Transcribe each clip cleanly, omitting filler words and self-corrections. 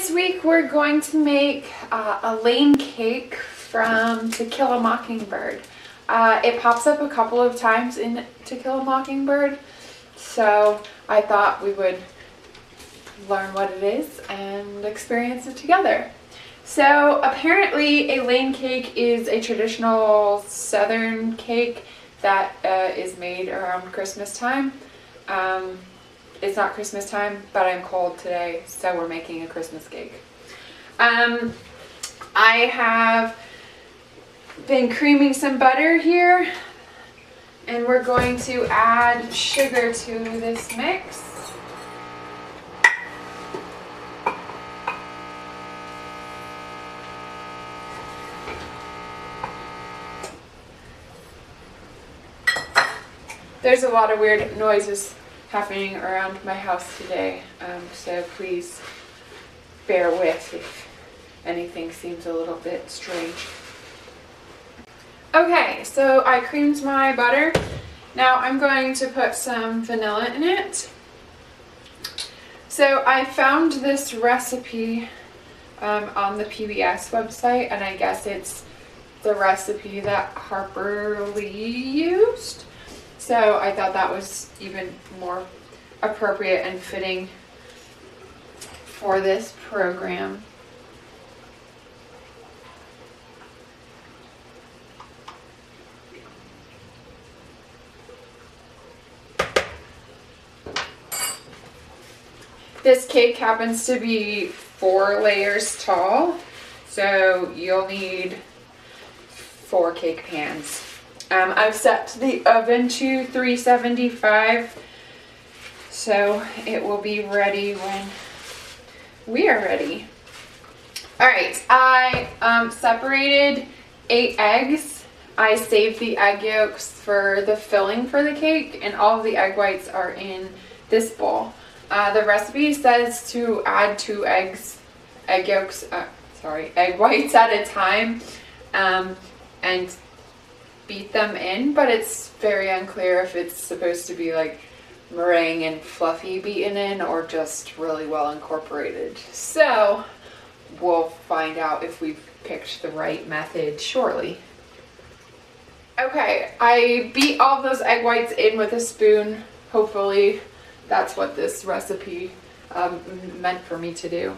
This week we're going to make a Lane cake from To Kill a Mockingbird. It pops up a couple of times in To Kill a Mockingbird, so I thought we would learn what it is and experience it together. So apparently a Lane cake is a traditional southern cake that is made around Christmas time. It's not Christmas time, but I'm cold today, so we're making a Christmas cake. I have been creaming some butter here, and we're going to add sugar to this mix. There's a lot of weird noises happening around my house today, so please bear with if anything seems a little bit strange. Okay, so I creamed my butter. Now I'm going to put some vanilla in it. So I found this recipe on the PBS website, and I guess it's the recipe that Harper Lee used. So I thought that was even more appropriate and fitting for this program. This cake happens to be 4 layers tall, so you'll need 4 cake pans. I've set the oven to 375, so it will be ready when we are ready. Alright, I separated 8 eggs. I saved the egg yolks for the filling for the cake, and all of the egg whites are in this bowl. The recipe says to add 2 egg whites at a time, and beat them in, but it's very unclear if it's supposed to be like meringue and fluffy beaten in or just really well incorporated. So we'll find out if we've picked the right method shortly. Okay, I beat all those egg whites in with a spoon. Hopefully that's what this recipe meant for me to do.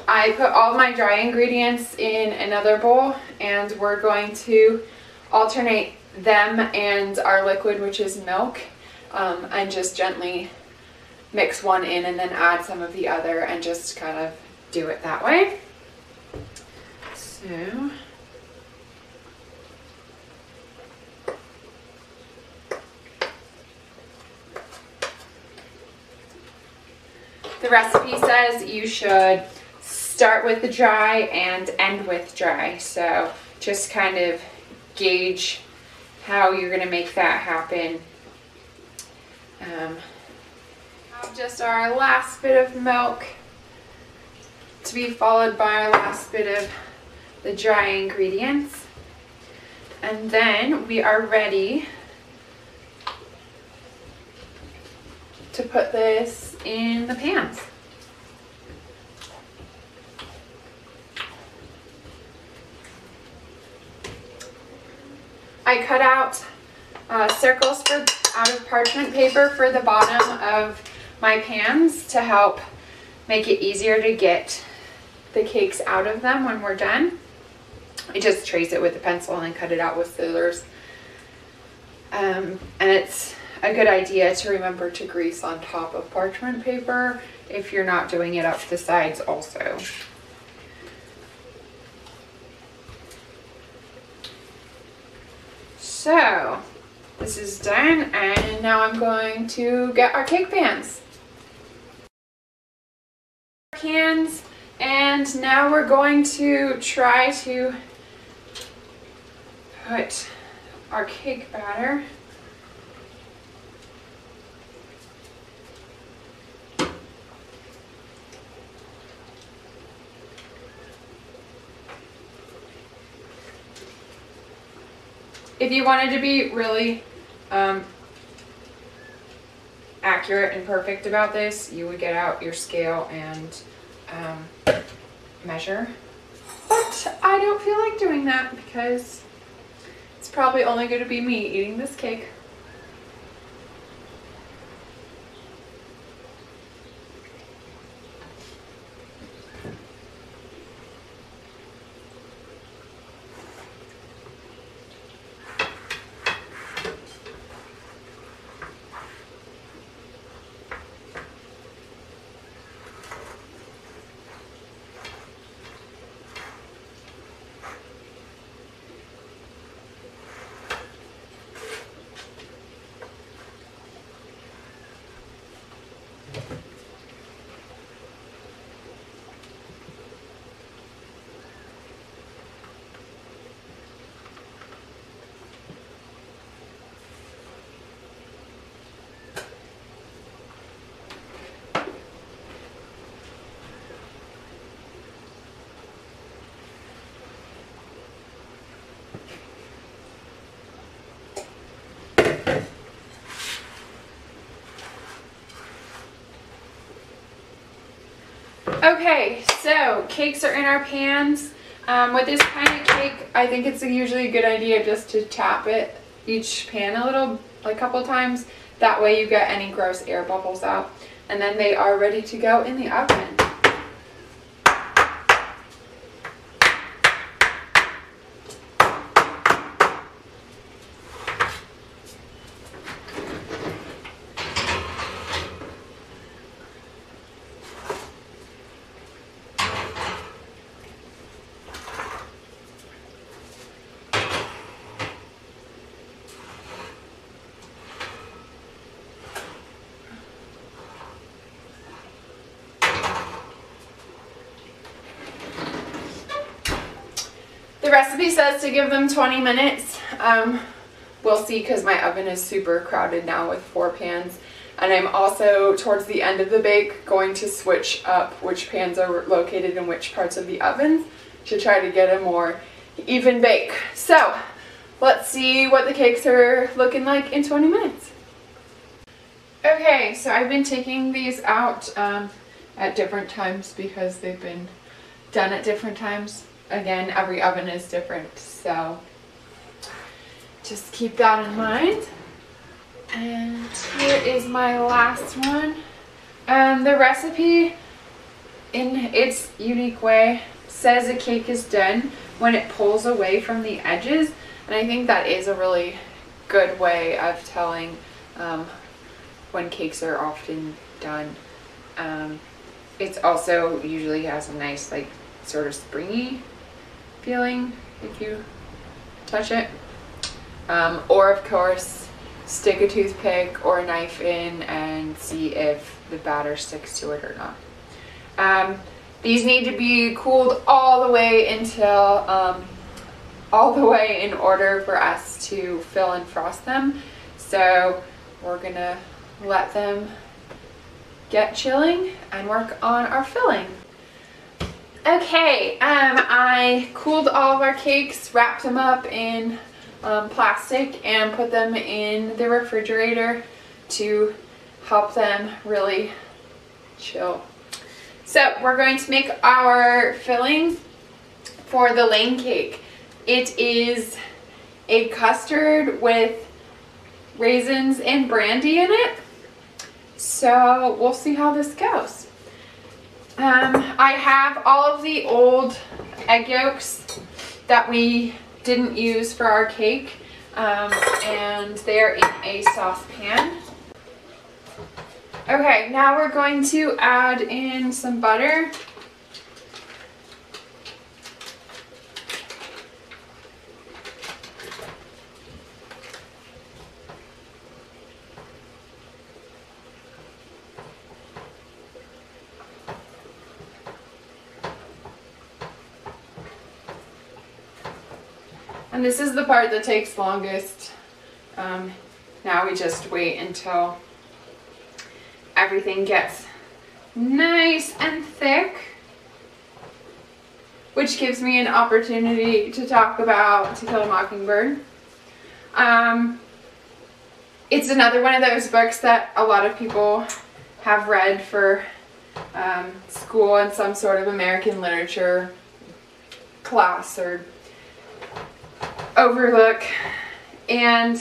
I put all my dry ingredients in another bowl, and we're going to alternate them and our liquid, which is milk, and just gently mix one in and then add some of the other and just kind of do it that way. So the recipe says you should start with the dry and end with dry, so just kind of gauge how you're going to make that happen. Just our last bit of milk to be followed by our last bit of the dry ingredients, and then we are ready to put this in the pans. I cut out circles out of parchment paper for the bottom of my pans to help make it easier to get the cakes out of them when we're done. I just trace it with a pencil and then cut it out with scissors. And it's a good idea to remember to grease on top of parchment paper if you're not doing it up the sides also. So this is done, and now I'm going to get our cake pans. And now we're going to try to put our cake batter if you wanted to be really accurate and perfect about this, you would get out your scale and measure. But I don't feel like doing that because it's probably only going to be me eating this cake. Okay, so cakes are in our pans. With this kind of cake, I think it's usually a good idea just to tap it, each pan a couple times. That way you get any gross air bubbles out. And then they are ready to go in the oven. The recipe says to give them 20 minutes. We'll see because my oven is super crowded now with 4 pans. And I'm also, towards the end of the bake, going to switch up which pans are located in which parts of the oven to try to get a more even bake. So, let's see what the cakes are looking like in 20 minutes. Okay, so I've been taking these out at different times because they've been done at different times. Again, every oven is different, so just keep that in mind. And here is my last one. The recipe, in its unique way, says a cake is done when it pulls away from the edges, and I think that is a really good way of telling when cakes are often done. It also usually has a nice, like, sort of springy feeling if you touch it. Or of course, stick a toothpick or a knife in and see if the batter sticks to it or not. These need to be cooled all the way until all the way in order for us to fill and frost them. So we're gonna let them get chilling and work on our filling. Okay, I cooled all of our cakes, wrapped them up in plastic, and put them in the refrigerator to help them really chill. So we're going to make our filling for the Lane cake. It is a custard with raisins and brandy in it. So we'll see how this goes. I have all of the old egg yolks that we didn't use for our cake, and they're in a saucepan. Okay, now we're going to add in some butter. And this is the part that takes longest. Now we just wait until everything gets nice and thick, which gives me an opportunity to talk about To Kill a Mockingbird. It's another one of those books that a lot of people have read for school in some sort of American literature class or overlook. And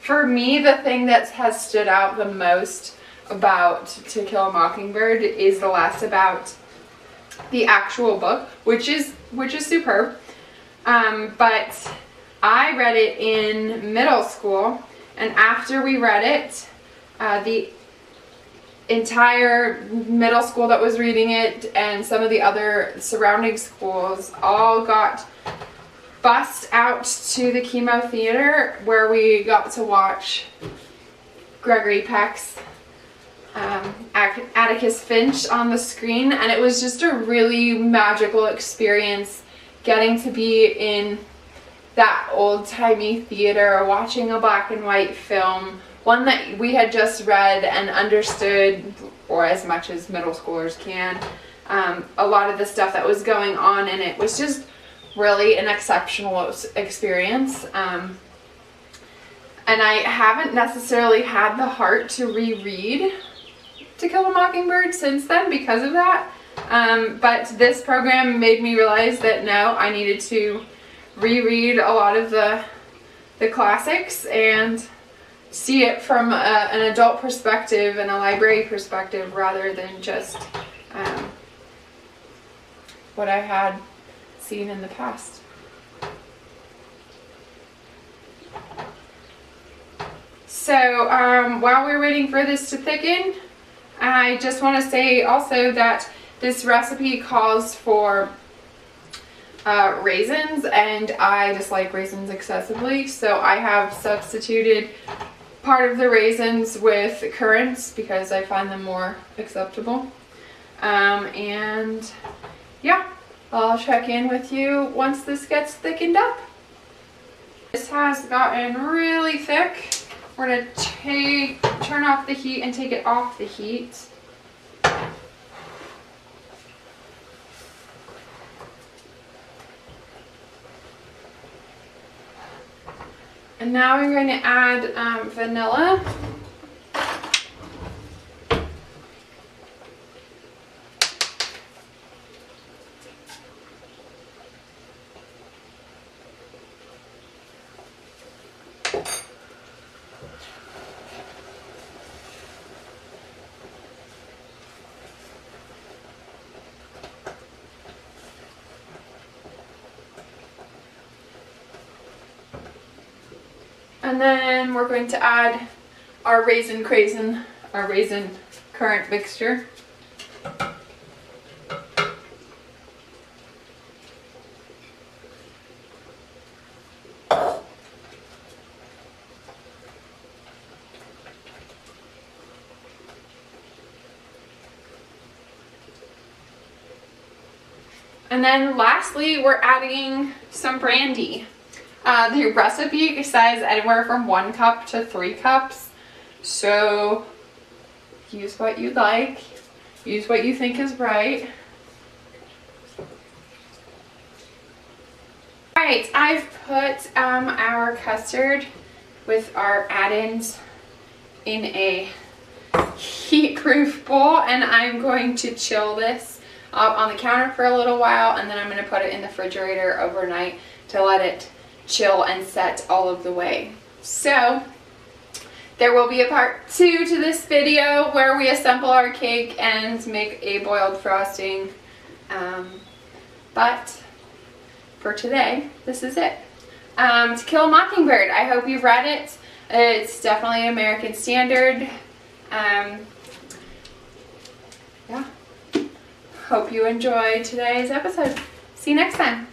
for me, the thing that has stood out the most about To Kill a Mockingbird is the last about the actual book, which is superb. But I read it in middle school, and after we read it, the entire middle school that was reading it and some of the other surrounding schools all got bussed out to the Chemo Theater, where we got to watch Gregory Peck's Atticus Finch on the screen, and it was just a really magical experience getting to be in that old-timey theater, watching a black and white film, one that we had just read and understood, or as much as middle schoolers can, a lot of the stuff that was going on, and it was just really an exceptional experience. And I haven't necessarily had the heart to reread To Kill a Mockingbird since then because of that. But this program made me realize that no, I needed to reread a lot of the classics and see it from an adult perspective and a library perspective rather than just what I had seen in the past. So while we're waiting for this to thicken, I just want to say also that this recipe calls for raisins, and I dislike raisins excessively, so I have substituted part of the raisins with currants because I find them more acceptable. And yeah, I'll check in with you once this gets thickened up. This has gotten really thick. We're going to turn off the heat and take it off the heat. And now we're going to add vanilla. And then we're going to add our raisin currant mixture. And then lastly, we're adding some brandy. The recipe says anywhere from 1 cup to 3 cups, so use what you like, use what you think is right. Alright, I've put our custard with our add-ins in a heat-proof bowl, and I'm going to chill this on the counter for a little while, and then I'm going to put it in the refrigerator overnight to let it chill and set all of the way. So there will be a part 2 to this video where we assemble our cake and make a boiled frosting. But for today, this is it. To Kill a Mockingbird. I hope you've read it. It's definitely American standard. Yeah. Hope you enjoyed today's episode. See you next time.